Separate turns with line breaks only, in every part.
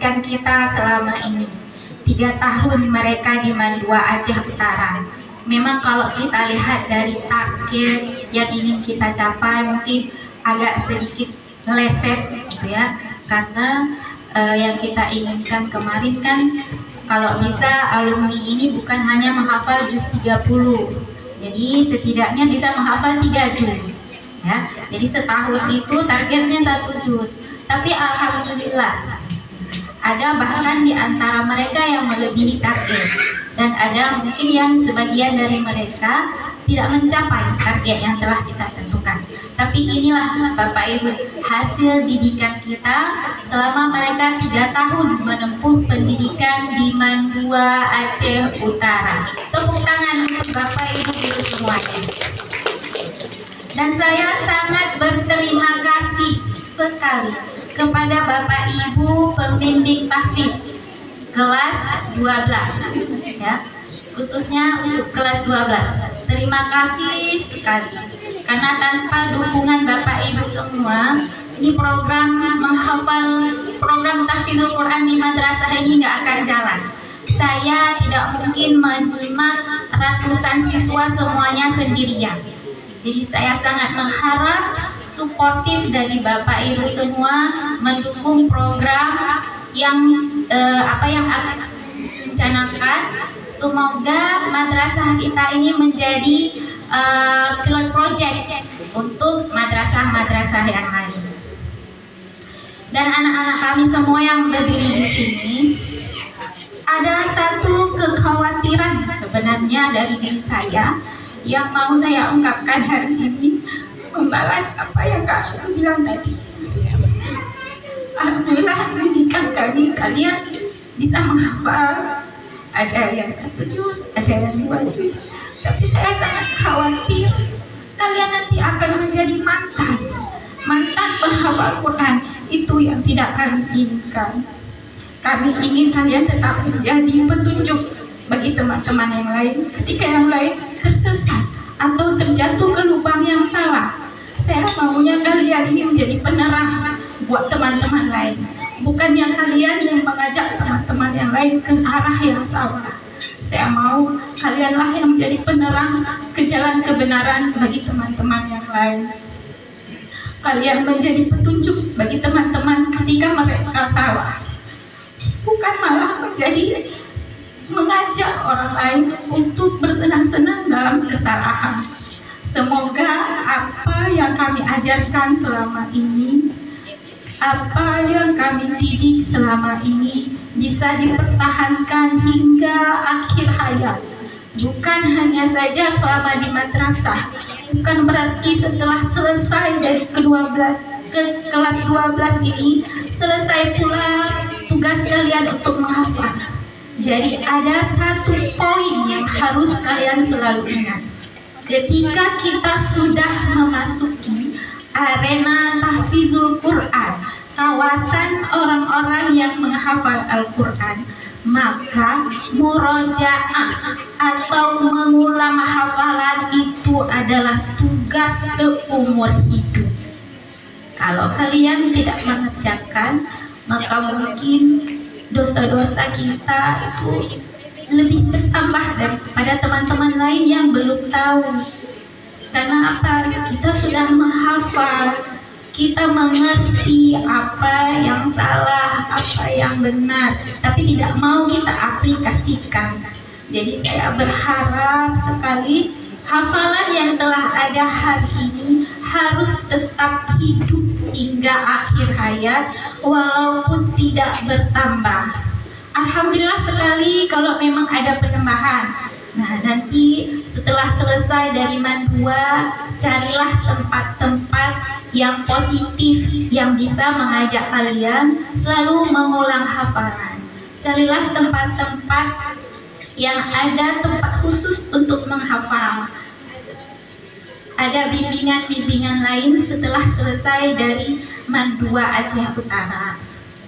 mendidikan kita selama ini. 3 tahun mereka di Mandua Aceh Utara. Memang kalau kita lihat dari target yang ingin kita capai mungkin agak sedikit meleset gitu ya, karena yang kita inginkan kemarin kan kalau bisa alumni ini bukan hanya menghafal juz 30, jadi setidaknya bisa menghafal 3 juz ya. Jadi setahun itu targetnya 1 juz, tapi alhamdulillah ada bahkan di antara mereka yang melebihi target, dan ada mungkin yang sebagian dari mereka tidak mencapai target yang telah kita tentukan. Tapi inilah Bapak Ibu hasil didikan kita selama mereka 3 tahun menempuh pendidikan di Mandua Aceh Utara. Tepuk tangan untuk Bapak Ibu guru semuanya. Dan saya sangat berterima kasih sekali kepada Bapak Ibu pembimbing tahfiz kelas 12 ya, khususnya untuk kelas 12. Terima kasih sekali karena tanpa dukungan Bapak Ibu semua, ini program menghafal, program tahfizul Quran di madrasah ini nggak akan jalan. Saya tidak mungkin menyimak ratusan siswa semuanya sendirian. Jadi saya sangat mengharap suportif dari Bapak Ibu semua mendukung program yang yang akan rencanakan. Semoga madrasah kita ini menjadi pilot project untuk madrasah-madrasah yang lain. Dan anak-anak kami semua yang berdiri di sini, ada satu kekhawatiran sebenarnya dari diri saya yang mau saya ungkapkan hari ini, membalas apa yang Kak Aku bilang tadi. Alhamdulillah pendidikan kalian bisa menghafal, ada yang 1 juz, ada yang 2 juz, tapi saya sangat khawatir kalian nanti akan menjadi mantan penghafal Quran. Itu yang tidak kami inginkan. Kami ingin kalian tetap menjadi petunjuk bagi teman-teman yang lain ketika yang lain tersesat atau terjatuh ke lubang yang salah. Saya maunya kalian ini menjadi penerang buat teman-teman lain, bukan yang kalian yang mengajak teman-teman yang lain ke arah yang salah. Saya mau kalianlah yang menjadi penerang ke jalan kebenaran bagi teman-teman yang lain. Kalian menjadi petunjuk bagi teman-teman ketika mereka salah, bukan malah menjadi mengajak orang lain untuk bersenang-senang dalam kesalahan. Semoga apa yang kami ajarkan selama ini, apa yang kami didik selama ini bisa dipertahankan hingga akhir hayat. Bukan hanya saja selama di madrasah, bukan berarti setelah selesai dari ke-12 ke kelas 12 ini selesai pula tugas kalian untuk menghafal. Jadi ada satu poin yang harus kalian selalu ingat. Ketika kita sudah memasuki arena tahfizul Quran, kawasan orang-orang yang menghafal Al-Quran, maka murojaah atau mengulang hafalan itu adalah tugas seumur hidup. Kalau kalian tidak mengerjakan, maka mungkin dosa-dosa kita itu lebih bertambah daripada teman-teman lain yang belum tahu. Karena apa? Kita sudah menghafal, kita mengerti apa yang salah, apa yang benar, tapi tidak mau kita aplikasikan. Jadi saya berharap sekali hafalan yang telah ada hari ini harus tetap hidup hingga akhir hayat walaupun tidak bertambah. Alhamdulillah sekali kalau memang ada penambahan. Nah, nanti setelah selesai dari Mandua, carilah tempat-tempat yang positif yang bisa mengajak kalian selalu mengulang hafalan. Carilah tempat-tempat yang ada tempat khusus untuk menghafal. Ada bimbingan-bimbingan lain setelah selesai dari Mandua Aceh Utara.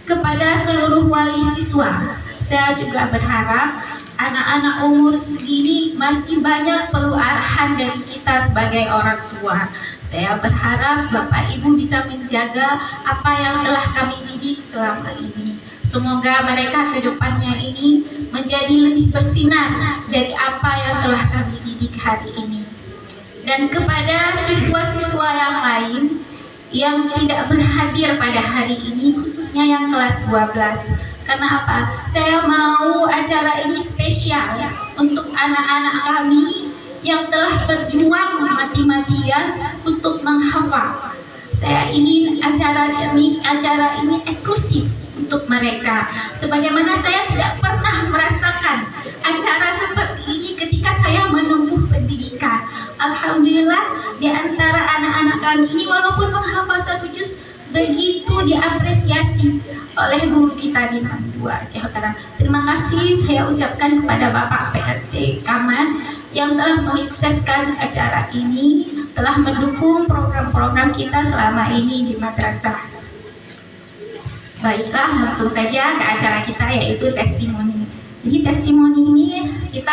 Kepada seluruh wali siswa, saya juga berharap anak-anak umur segini masih banyak perlu arahan dari kita sebagai orang tua. Saya berharap Bapak Ibu bisa menjaga apa yang telah kami didik selama ini. Semoga mereka ke depannya ini menjadi lebih bersinar dari apa yang telah kami didik hari ini. Dan kepada siswa-siswa yang lain yang tidak berhadir pada hari ini, khususnya yang kelas 12. Karena apa? Saya mau acara ini spesial untuk anak-anak kami yang telah berjuang mati-matian untuk menghafal. Saya ingin acara ini eksklusif untuk mereka. Sebagaimana saya tidak pernah merasakan acara seperti ini ketika saya menempuh pendidikan. Alhamdulillah, di antara anak-anak kami ini walaupun menghafal 1 juz begitu diapresiasi oleh guru kita di Mandua Aceh Utara. Terima kasih saya ucapkan kepada Bapak PRT Kaman yang telah menyukseskan acara ini, telah mendukung program-program kita selama ini di madrasah. Baiklah, langsung saja ke acara kita, yaitu testimoni. Jadi testimoni ini kita